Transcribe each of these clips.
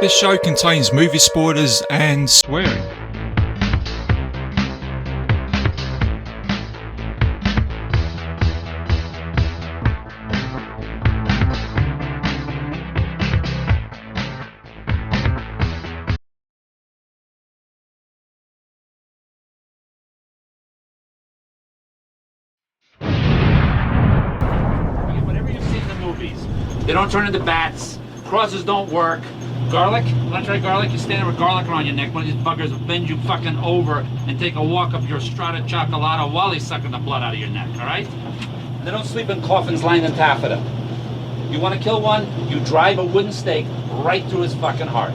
This show contains movie spoilers and swearing. Whatever you see in the movies, they don't turn into bats, crosses don't work. Garlic? Want to try garlic? You stand there with garlic around your neck. One of these buggers will bend you fucking over and take a walk up your strata chocolata while he's sucking the blood out of your neck, alright? They don't sleep in coffins lined in taffeta. You want to kill one, you drive a wooden stake right through his fucking heart.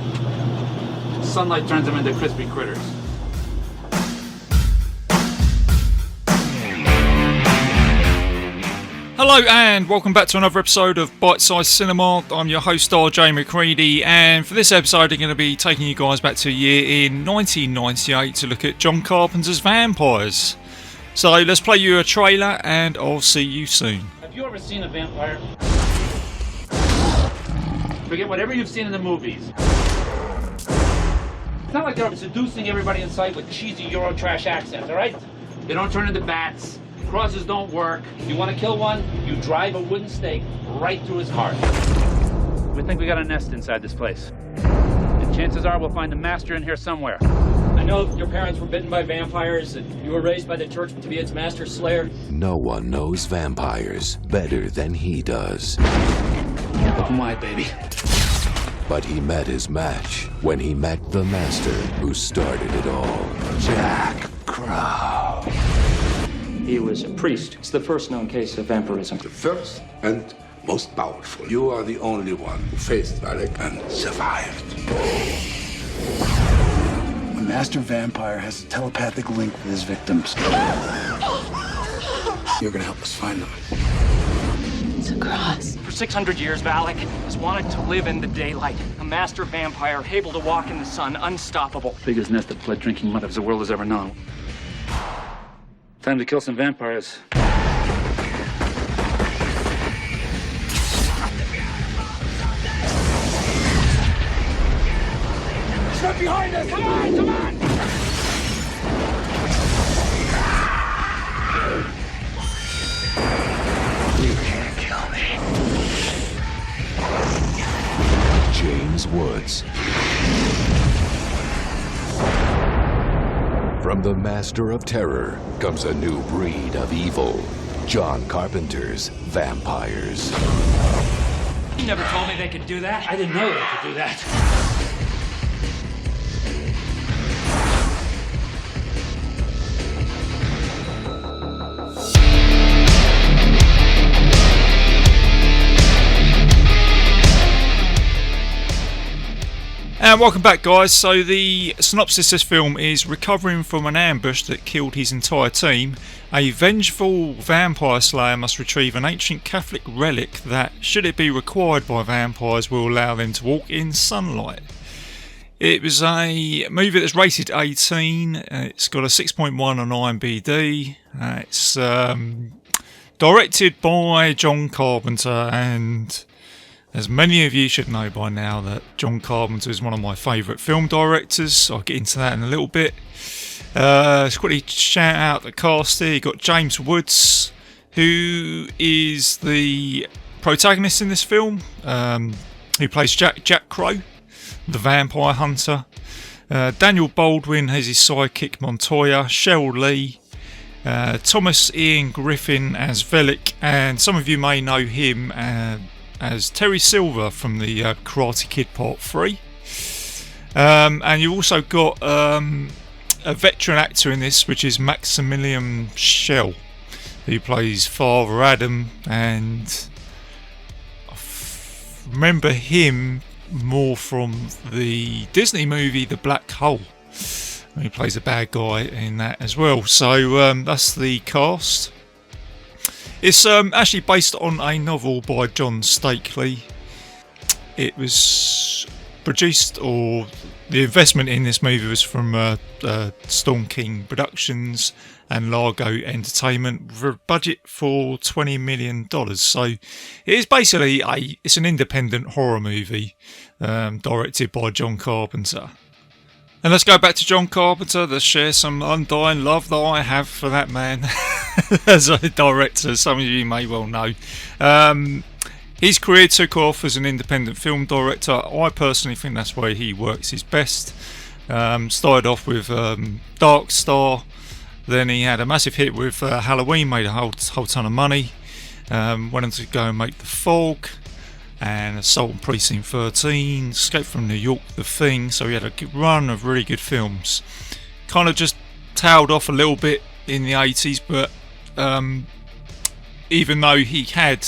Sunlight turns them into crispy critters. Hello and welcome back to another episode of Bitesize Cinema. I'm your host RJ McCready, and for this episode I'm going to be taking you guys back to a year in 1998 to look at John Carpenter's Vampires. So let's play you a trailer and I'll see you soon. Have you ever seen a vampire? Forget whatever you've seen in the movies. It's not like they're seducing everybody in sight with cheesy Eurotrash accents, alright? They don't turn into bats. Crosses don't work. You want to kill one, you drive a wooden stake right through his heart. We think we got a nest inside this place. And chances are we'll find the master in here somewhere. I know your parents were bitten by vampires and you were raised by the church to be its master slayer. No one knows vampires better than he does. Open wide, baby. But he met his match when he met the master who started it all, Jack Crow. He was a priest. It's the first known case of vampirism. The first and most powerful. You are the only one who faced Alec and survived. A master vampire has a telepathic link with his victims. You're gonna help us find them. It's a cross. For 600 years, Valak has wanted to live in the daylight. A master vampire able to walk in the sun, unstoppable. Biggest nest of blood drinking mothers the world has ever known. Time to kill some vampires. He's right behind us! Come on, come on! You can't kill me. James Woods. From the master of terror comes a new breed of evil. John Carpenter's Vampires. You never told me they could do that. I didn't know they could do that. And welcome back, guys. So the synopsis of this film is: recovering from an ambush that killed his entire team, a vengeful vampire slayer must retrieve an ancient Catholic relic that, should it be required by vampires, will allow them to walk in sunlight. It was a movie that's rated 18. It's got a 6.1 on IMDb. It's directed by John Carpenter, and as many of you should know by now that John Carpenter is one of my favourite film directors. I'll get into that in a little bit. Let's quickly shout out the cast here. You've got James Woods, who is the protagonist in this film, who plays Jack Crow, the vampire hunter. Daniel Baldwin has his sidekick Montoya, Cheryl Lee, Thomas Ian Griffin as Velik, and some of you may know him as Terry Silver from the Karate Kid Part 3. And you've also got a veteran actor in this, which is Maximilian Schell, who plays Father Adam, and I remember him more from the Disney movie The Black Hole. He plays a bad guy in that as well. So that's the cast. It's actually based on a novel by John Stakely. It was produced, or the investment in this movie was from Storm King Productions and Largo Entertainment with a budget for $20 million. So it is basically it's an independent horror movie directed by John Carpenter. And let's go back to John Carpenter to share some undying love that I have for that man as a director. Some of you may well know. His career took off as an independent film director. I personally think that's where he works his best. Started off with Dark Star, then he had a massive hit with Halloween, made a whole ton of money. Went on to go and make The Fog and Assault on Precinct 13, Escape from New York, The Thing. So he had a good run of really good films. Kind of just tailed off a little bit in the 80s, but even though he had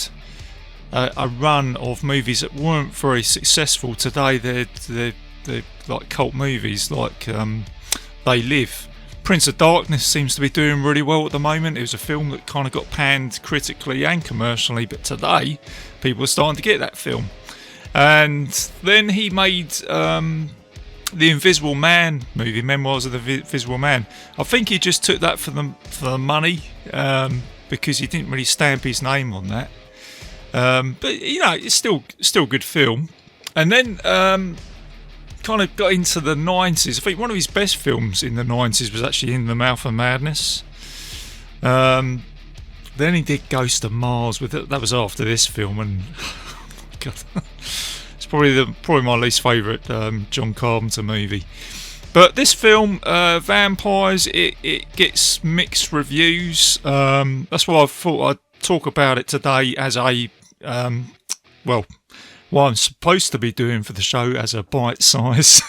a run of movies that weren't very successful today, they're like cult movies, like They Live. Prince of Darkness seems to be doing really well at the moment. It was a film that kind of got panned critically and commercially, but today people are starting to get that film. And then he made the Invisible Man movie, Memoirs of the Invisible Man. I think he just took that for the money, because he didn't really stamp his name on that. But you know, it's still a good film. And then kind of got into the 90s. I think one of his best films in the 90s was actually In the Mouth of Madness. Then he did Ghost of Mars that was after this film, and God, it's probably my least favourite John Carpenter movie. But this film, Vampires, it gets mixed reviews. That's why I thought I'd talk about it today as a what I'm supposed to be doing for the show as a bite-size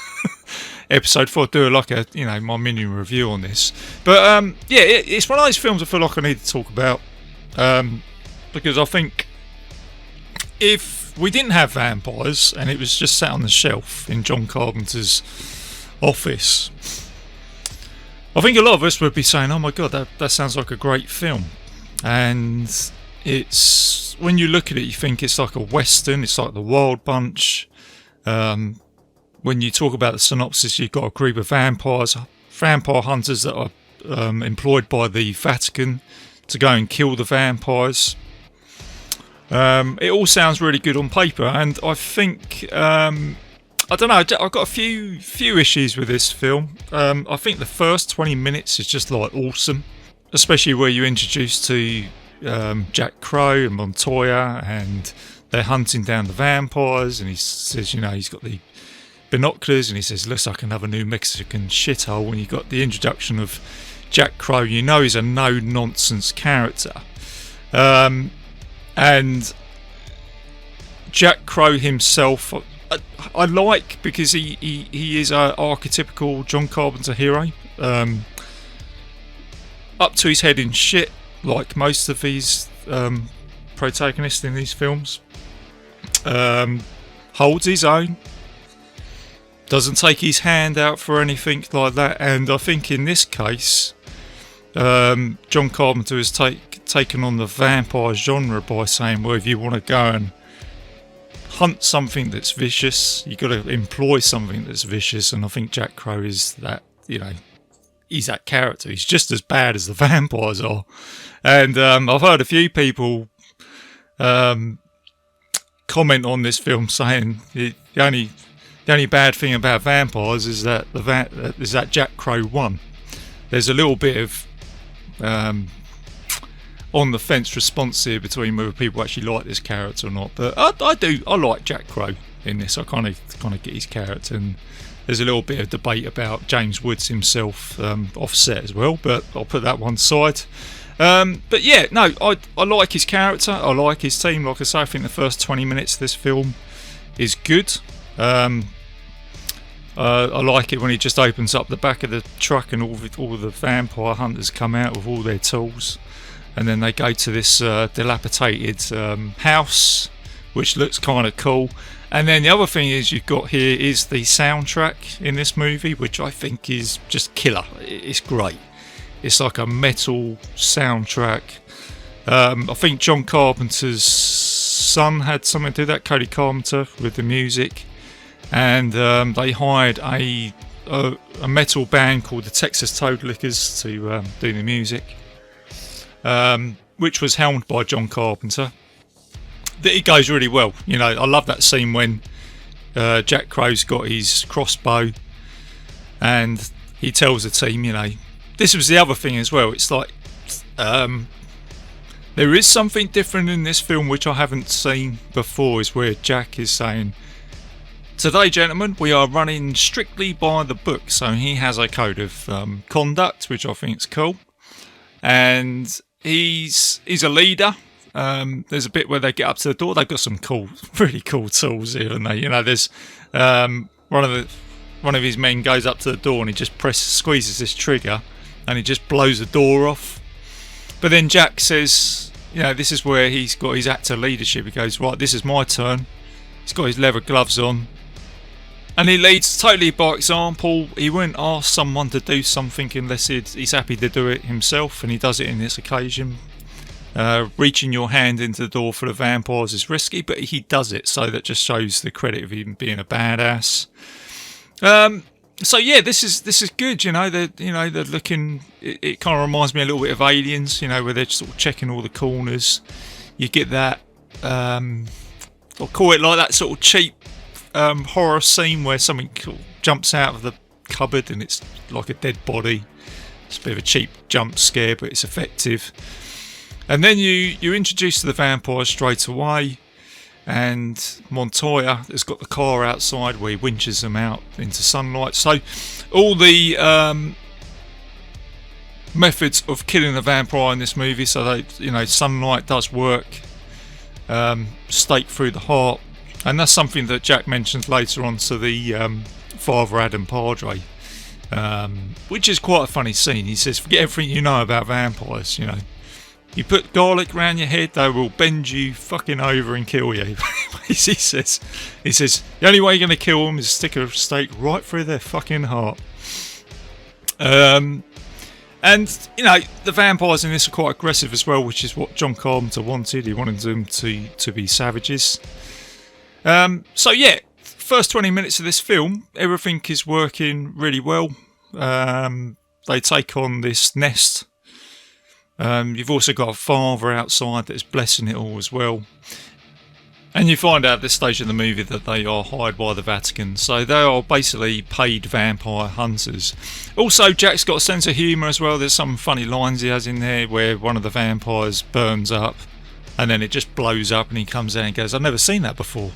episode. Before I do like my mini review on this. But it's one of those films I feel like I need to talk about, because I think if we didn't have vampires and it was just sat on the shelf in John Carpenter's office, I think a lot of us would be saying, "Oh my god, that sounds like a great film." And it's, when you look at it, you think it's like a western, it's like The Wild Bunch. When you talk about the synopsis, you've got a group of vampire hunters that are employed by the Vatican to go and kill the vampires. It all sounds really good on paper, and I think I don't know, I've got a few issues with this film. I think the first 20 minutes is just like awesome, especially where you're introduced to Jack Crow and Montoya, and they're hunting down the vampires, and he says, he's got the binoculars, and he says, looks like another New Mexican shithole. When you got the introduction of Jack Crow, he's a no-nonsense character. And Jack Crow himself, I like, because he is an archetypical John Carpenter hero. Up to his head in shit, like most of these protagonists in these films. Holds his own, doesn't take his hand out for anything like that, and I think in this case John Carpenter has taken on the vampire genre by saying, well, if you want to go and hunt something that's vicious, you've got to employ something that's vicious, and I think Jack Crow is that, he's that character. He's just as bad as the vampires are. And I've heard a few people comment on this film saying the only bad thing about vampires is that that Jack Crow won. There's a little bit of on the fence response here between whether people actually like this character or not. But I like Jack Crow in this. I kind of get his character, and there's a little bit of debate about James Woods himself offset as well, but I'll put that one aside. But yeah, no, I like his character, I like his team. Like I say, I think the first 20 minutes of this film is good. I like it when he just opens up the back of the truck and all the vampire hunters come out with all their tools, and then they go to this dilapidated house, which looks kind of cool. And then the other thing you've got here is the soundtrack in this movie, which I think is just killer. It's great. It's like a metal soundtrack. I think John Carpenter's son had something to do with that, Cody Carpenter, with the music. And they hired a a metal band called the Texas Toad Lickers to do the music, which was helmed by John Carpenter. It goes really well. You know, I love that scene when Jack Crow's got his crossbow and he tells the team, you know, this was the other thing as well. It's like there is something different in this film which I haven't seen before, is where Jack is saying, today, gentlemen, we are running strictly by the book. So he has a code of conduct, which I think is cool. And he's a leader. There's a bit where they get up to the door. They've got some cool, really cool tools here, haven't they? You know, there's one of his men goes up to the door and he just squeezes this trigger and he just blows the door off. But then Jack says, you know, this is where he's got his actor leadership. He goes, right, this is my turn. He's got his leather gloves on. And he leads totally by example. He won't ask someone to do something unless he's happy to do it himself, and he does it in this occasion. Reaching your hand into the door for the vampires is risky, but he does it, so that just shows the credit of him being a badass. So yeah, this is good. You know, they're looking. It kind of reminds me a little bit of Aliens. You know, where they're just sort of checking all the corners. You get that. I'll call it like that sort of cheap horror scene where something jumps out of the cupboard and it's like a dead body. It's a bit of a cheap jump scare, but it's effective. And then you're introduced to the vampires straight away, and Montoya has got the car outside where he winches them out into sunlight. So all the methods of killing the vampire in this movie, so they, you know, sunlight does work, stake through the heart, and that's something that Jack mentions later on to the Father Adam Padre, which is quite a funny scene. He says, forget everything you know about vampires, you know. You put garlic round your head, they will bend you fucking over and kill you. he says, the only way you're going to kill them is stick a stake right through their fucking heart. And, you know, the vampires in this are quite aggressive as well, which is what John Carpenter wanted. He wanted them to be savages. So, yeah, first 20 minutes of this film, everything is working really well. They take on this nest. You've also got a father outside that's blessing it all as well. And you find out at this stage of the movie that they are hired by the Vatican. So they are basically paid vampire hunters. Also, Jack's got a sense of humour as well. There's some funny lines he has in there where one of the vampires burns up and then it just blows up and he comes out and goes, I've never seen that before.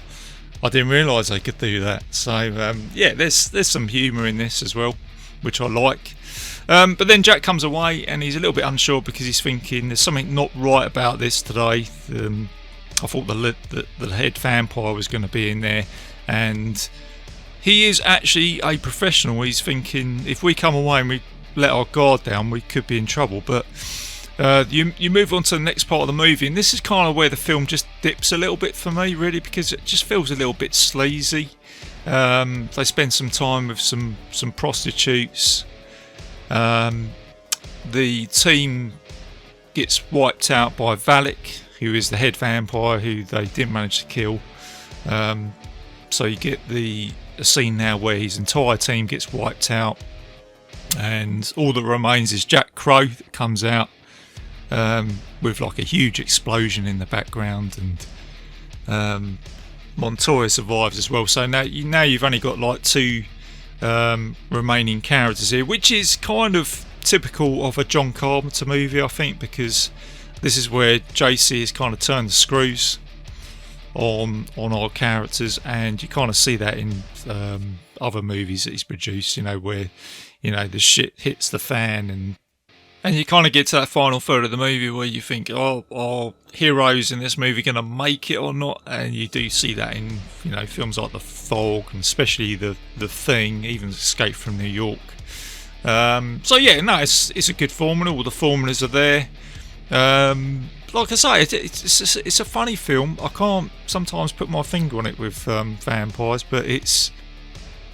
I didn't realise they could do that. So, yeah, there's some humour in this as well, which I like. But then Jack comes away and he's a little bit unsure because he's thinking there's something not right about this today. I thought the head vampire was going to be in there, and he is actually a professional. He's thinking if we come away and we let our guard down, we could be in trouble. But you move on to the next part of the movie, and this is kind of where the film just dips a little bit for me, really, because it just feels a little bit sleazy. They spend some time with some prostitutes. The team gets wiped out by Valak, who is the head vampire who they didn't manage to kill. So you get a scene now where his entire team gets wiped out, and all that remains is Jack Crow that comes out with like a huge explosion in the background, and Montoya survives as well. So now you've only got like two remaining characters here, which is kind of typical of a John Carpenter movie, I think, because this is where JC has kind of turned the screws on our characters, and you kind of see that in other movies that he's produced, you know, where, you know, the shit hits the fan, and you kind of get to that final third of the movie where you think, oh, are heroes in this movie going to make it or not? And you do see that in, you know, films like The Fog, and especially The Thing, even Escape from New York. So yeah, no, it's a good formula. All the formulas are there. Like I say, it's a funny film. I can't sometimes put my finger on it with vampires, but it's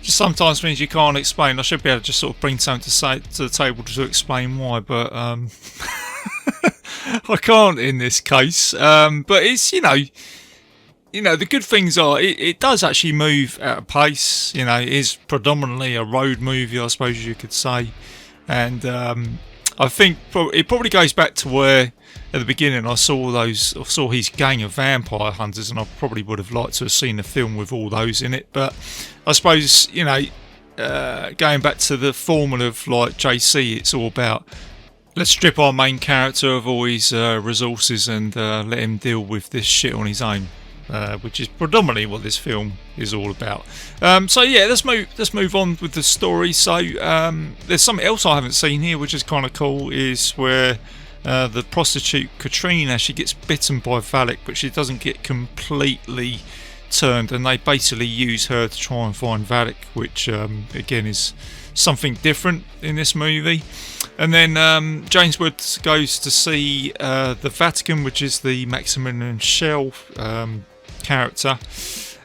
just sometimes means you can't explain. I should be able to just sort of bring something to the table to explain why, but I can't in this case. But it's, you know, you know, the good things are it does actually move at a pace. You know, it is predominantly a road movie, I suppose you could say. And I think it probably goes back to where at the beginning I saw his gang of vampire hunters, and I probably would have liked to have seen a film with all those in it. But I suppose, you know, going back to the formula of like JC, it's all about, let's strip our main character of all his resources and let him deal with this shit on his own, which is predominantly what this film is all about. So yeah, let's move on with the story. So there's something else I haven't seen here, which is kind of cool, is where the prostitute Katrina, she gets bitten by Valak, but she doesn't get completely turned, and they basically use her to try and find Valak, which again is something different in this movie. And then James Woods goes to see the Vatican, which is the Maximilian Schell character,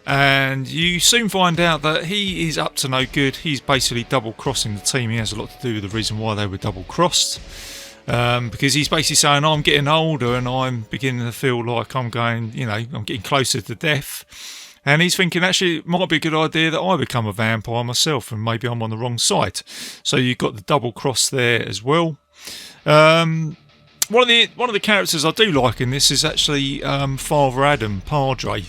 and you soon find out that he is up to no good. He's basically double crossing the team. He has a lot to do with the reason why they were double crossed, because he's basically saying, I'm getting older and I'm beginning to feel like I'm getting closer to death. And he's thinking, actually, it might be a good idea that I become a vampire myself, and maybe I'm on the wrong side. So you've got the double cross there as well. One of the characters I do like in this is actually Father Adam, Padre.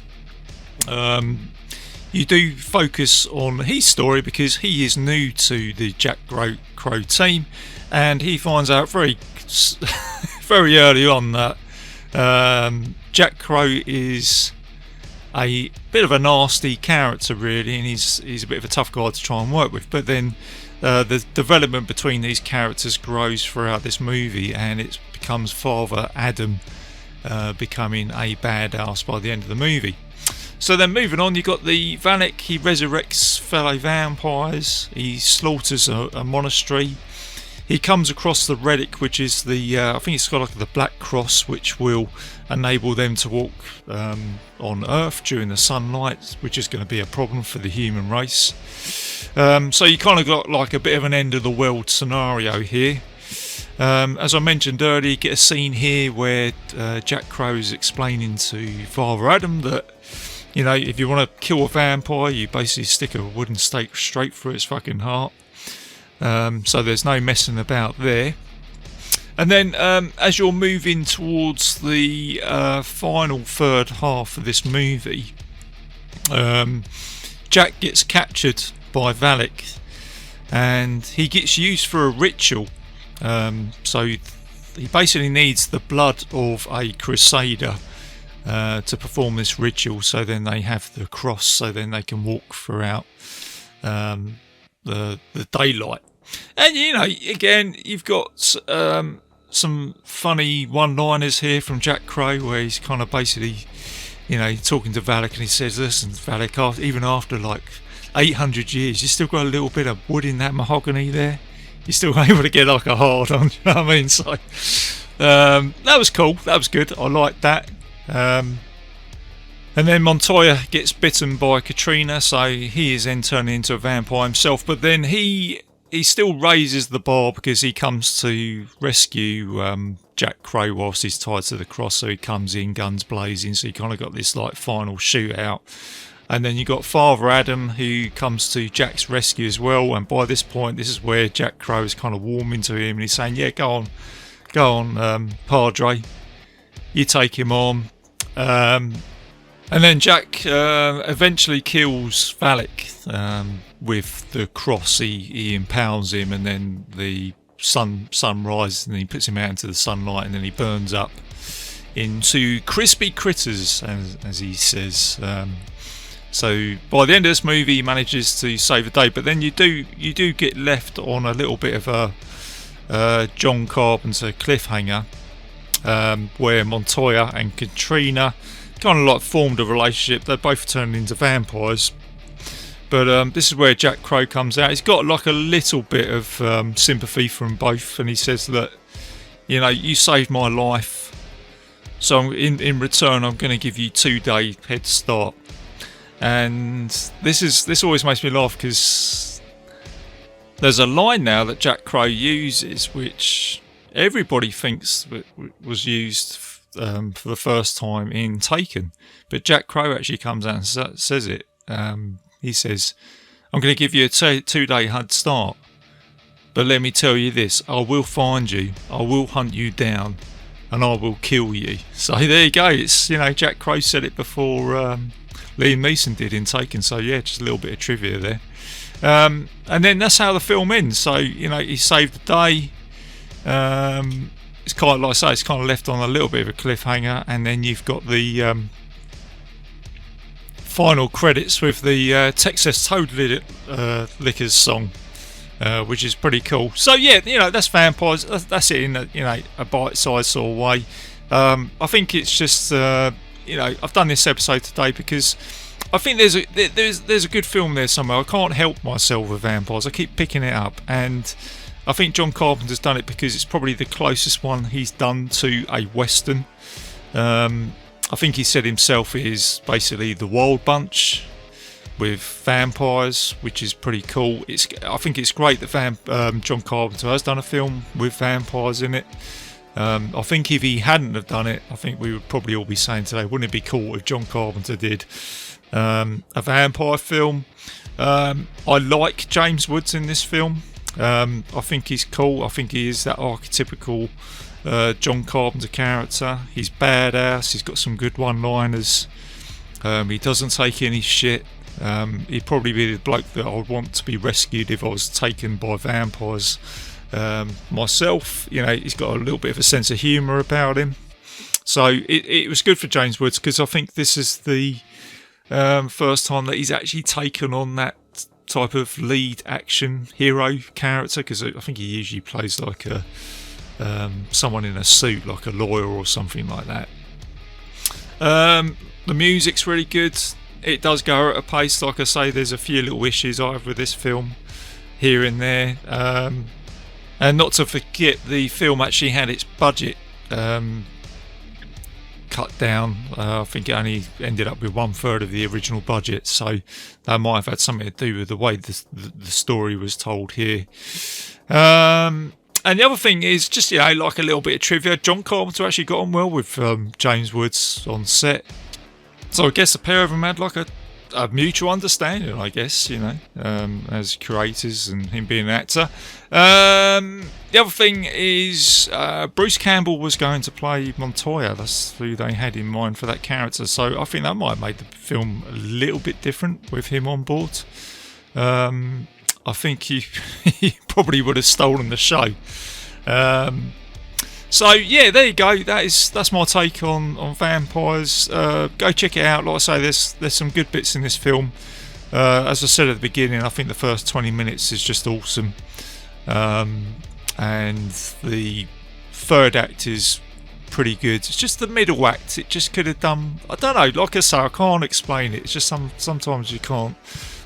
You do focus on his story because he is new to the Jack Crow team, and he finds out very very early on that Jack Crow is a bit of a nasty character, really, and he's a bit of a tough guy to try and work with. But then the development between these characters grows throughout this movie, and it becomes Father Adam becoming a badass by the end of the movie. So then moving on, you've got the Valak. He resurrects fellow vampires. He slaughters a monastery. He comes across the relic, which is the I think it's got like the Black Cross, which will enable them to walk on Earth during the sunlight, which is going to be a problem for the human race. So you kind of got like a bit of an end of the world scenario here. As I mentioned earlier, you get a scene here where Jack Crow is explaining to Father Adam that, you know, if you want to kill a vampire, you basically stick a wooden stake straight through its fucking heart. So there's no messing about there. And then as you're moving towards the final third half of this movie, Jack gets captured by Valak, and he gets used for a ritual. So he basically needs the blood of a crusader to perform this ritual, so then they have the cross, so then they can walk throughout the daylight. And, you know, again, you've got some funny one-liners here from Jack Crow, where he's kind of basically, you know, talking to Valak, and he says, listen, Valak, even after like 800 years, you still got a little bit of wood in that mahogany there. You're still able to get like a hard on, you know what I mean? So that was cool, that was good, I liked that. And then Montoya gets bitten by Katrina, so he is then turning into a vampire himself, but then he still raises the bar because he comes to rescue Jack Crow whilst he's tied to the cross. So he comes in, guns blazing, so you kind of got this like final shootout. And then you got Father Adam, who comes to Jack's rescue as well, and by this point this is where Jack Crow is kind of warming to him, and he's saying, yeah, go on Padre, you take him on. And then Jack eventually kills Valak with the cross. He impales him, and then the sun rises, and he puts him out into the sunlight, and then he burns up into crispy critters, as he says. So by the end of this movie, he manages to save the day, but then you do get left on a little bit of a John Carpenter cliffhanger, where Montoya and Katrina kind of like formed a relationship. They both turned into vampires, but this is where Jack Crow comes out. He's got like a little bit of sympathy from both, and he says that, you know, you saved my life, so in return I'm going to give you 2-day head start. And this always makes me laugh, because there's a line now that Jack Crow uses which everybody thinks was used for the first time in Taken. But Jack Crow actually comes out and says it. He says, "I'm going to give you a 2-day head start. But let me tell you this, I will find you, I will hunt you down, and I will kill you." So there you go. It's, Jack Crow said it before Liam Neeson did in Taken. So yeah, just a little bit of trivia there. And then that's how the film ends. So, he saved the day. It's kind of, like I say, it's kind of left on a little bit of a cliffhanger, and then you've got the final credits with the Texas Toad Liquors song, which is pretty cool. So yeah, that's Vampires. That's it in a bite-sized sort of way. I think it's just I've done this episode today because I think there's a good film there somewhere. I can't help myself with Vampires. I keep picking it up, and I think John Carpenter's done it because it's probably the closest one he's done to a Western. I think he said himself it is basically the Wild Bunch with vampires, which is pretty cool. I think it's great that John Carpenter has done a film with vampires in it. I think if he hadn't have done it, I think we would probably all be saying today, wouldn't it be cool if John Carpenter did a vampire film? I like James Woods in this film. I think he's cool. I think he is that archetypical John Carpenter character. He's badass. He's got some good one-liners. He doesn't take any shit. He'd probably be the bloke that I would want to be rescued if I was taken by vampires myself. He's got a little bit of a sense of humour about him. So it was good for James Woods, because I think this is the first time that he's actually taken on that type of lead action hero character, because I think he usually plays like someone in a suit, like a lawyer or something like that. The music's really good. It does go at a pace. Like I say, there's a few little issues I have with this film here and there, and not to forget, the film actually had its budget cut down. I think it only ended up with 1/3 of the original budget, so that might have had something to do with the way the story was told here. And the other thing is just, like a little bit of trivia. John Carpenter actually got on well with James Woods on set, so I guess the pair of them had like a mutual understanding, I guess, as creators and him being an actor. The other thing is Bruce Campbell was going to play Montoya. That's who they had in mind for that character. So I think that might have made the film a little bit different with him on board. I think he probably would have stolen the show. So yeah, there you go. That's my take on Vampires. Go check it out. Like I say, there's some good bits in this film. As I said at the beginning, I think the first 20 minutes is just awesome, and the third act is pretty good. It's just the middle act. It just could have done. I don't know. Like I say, I can't explain it. It's just sometimes you can't.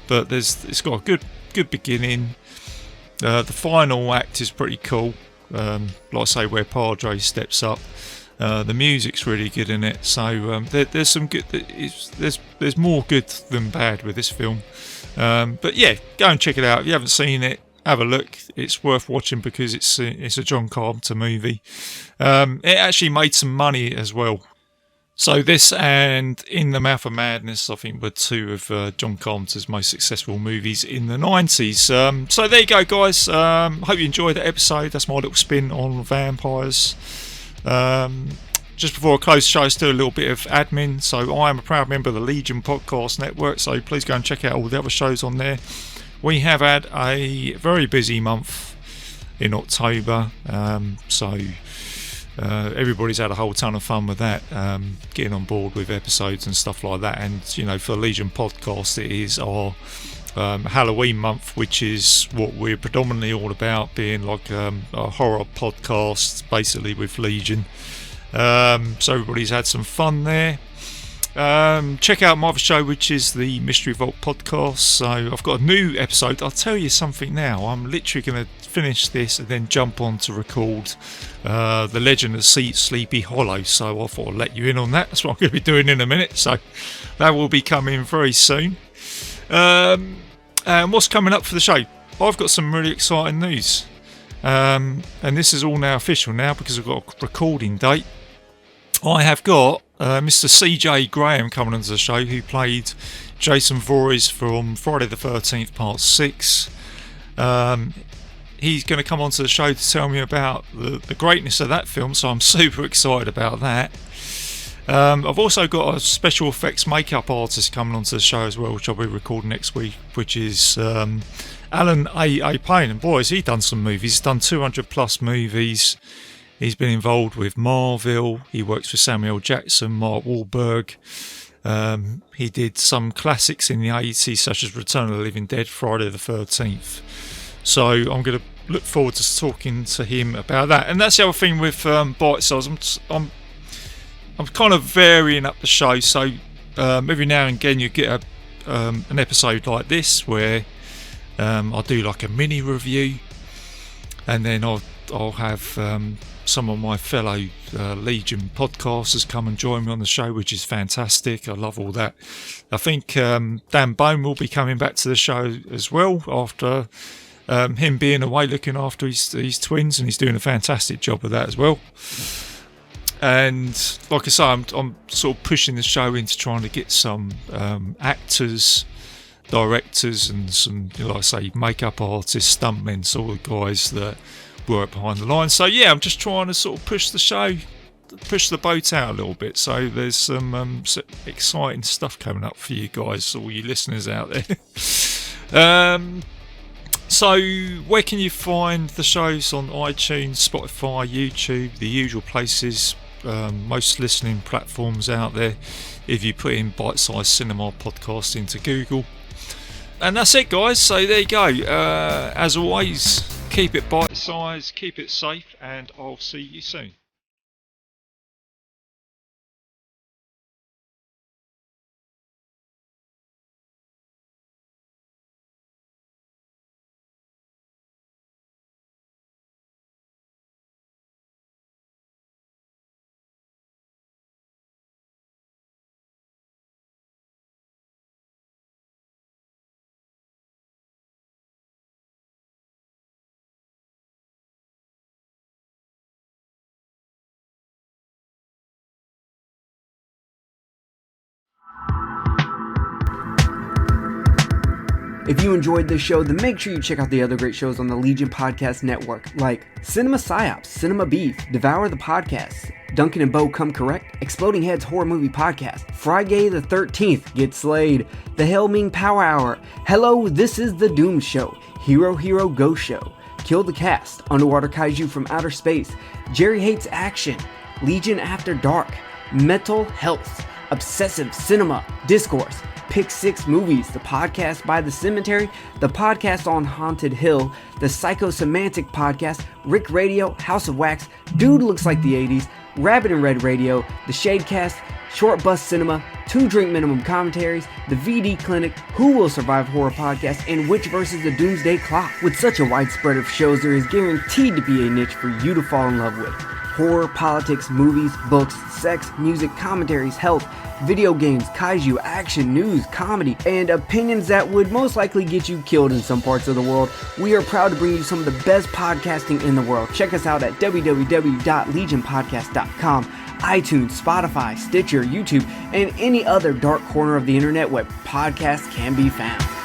But it's got a good beginning. The final act is pretty cool. Like I say, where Padre steps up, the music's really good in it. So there's some good. There's more good than bad with this film. But yeah, go and check it out if you haven't seen it. Have a look. It's worth watching because it's a John Carpenter movie. It actually made some money as well. So this and In the Mouth of Madness, I think, were two of John Carpenter's most successful movies in the 90s. So there you go, guys. Hope you enjoyed that episode. That's my little spin on vampires. Just before I close the show, let's do a little bit of admin. So I am a proud member of the Legion Podcast Network, so please go and check out all the other shows on there. We have had a very busy month in October, so everybody's had a whole ton of fun with that, getting on board with episodes and stuff like that. And for Legion Podcast, it is our Halloween month, which is what we're predominantly all about, being like a horror podcast basically with Legion. So everybody's had some fun there. Check out my other show, which is the Mystery Vault Podcast. So I've got a new episode. I'll tell you something now. I'm literally going to finish this and then jump on to record The Legend of Sleepy Hollow. So I thought I'd let you in on that. That's what I'm going to be doing in a minute. So that will be coming very soon. And what's coming up for the show? I've got some really exciting news. And this is all now official now because I've got a recording date. I have got Mr. CJ Graham coming onto the show, who played Jason Voorhees from Friday the 13th Part 6. He's going to come onto the show to tell me about the greatness of that film, so I'm super excited about that. I've also got a special effects makeup artist coming onto the show as well, which I'll be recording next week, which is Alan A. Payne. And boy, has he done some movies. He's done 200 plus movies. He's been involved with Marvel. He works with Samuel Jackson, Mark Wahlberg. He did some classics in the 80s, such as Return of the Living Dead, Friday the 13th. So I'm going to look forward to talking to him about that. And that's the other thing with Bitesize. I'm kind of varying up the show. So every now and again you get an episode like this where I'll do like a mini review, and then I'll have some of my fellow Legion podcasters come and join me on the show, which is fantastic. I love all that. I think Dan Bone will be coming back to the show as well after him being away looking after his twins, and he's doing a fantastic job of that as well. And like I say, I'm sort of pushing the show into trying to get some actors, directors, and some, like I say, makeup artists, stuntmen, so all the guys that work behind the line. So yeah, I'm just trying to sort of push the boat out a little bit. So there's some exciting stuff coming up for you guys, all you listeners out there. So where can you find the shows? On iTunes, Spotify, YouTube, the usual places, most listening platforms out there, if you put in Bitesize Cinema Podcast into Google. And that's it, guys. So there you go. As always, keep it bite-sized, keep it safe, and I'll see you soon. If you enjoyed this show, then make sure you check out the other great shows on the Legion Podcast Network, like Cinema Psyops, Cinema Beef, Devour the Podcast, Duncan and Bo Come Correct, Exploding Heads Horror Movie Podcast, Friday the 13th, Get Slayed, The Hellming Power Hour, Hello, This is the Doom Show, Hero Hero Ghost Show, Kill the Cast, Underwater Kaiju from Outer Space, Jerry Hates Action, Legion After Dark, Mental Health, Obsessive Cinema, Discourse, Pick 6 Movies, the podcast by The Cemetery, the podcast on Haunted Hill, the Psychosemantic Podcast, Rick Radio, House of Wax, Dude Looks Like the 80s, Rabbit and Red Radio, the Shadecast, Short Bus Cinema, 2 Drink Minimum Commentaries, the VD Clinic, Who Will Survive Horror Podcast, and Witch vs. the Doomsday Clock. With such a wide spread of shows, there is guaranteed to be a niche for you to fall in love with. Horror, politics, movies, books, sex, music, commentaries, health, video games, kaiju, action, news, comedy, and opinions that would most likely get you killed in some parts of the world. We are proud to bring you some of the best podcasting in the world. Check us out at www.legionpodcast.com, iTunes, Spotify, Stitcher, YouTube, and any other dark corner of the internet where podcasts can be found.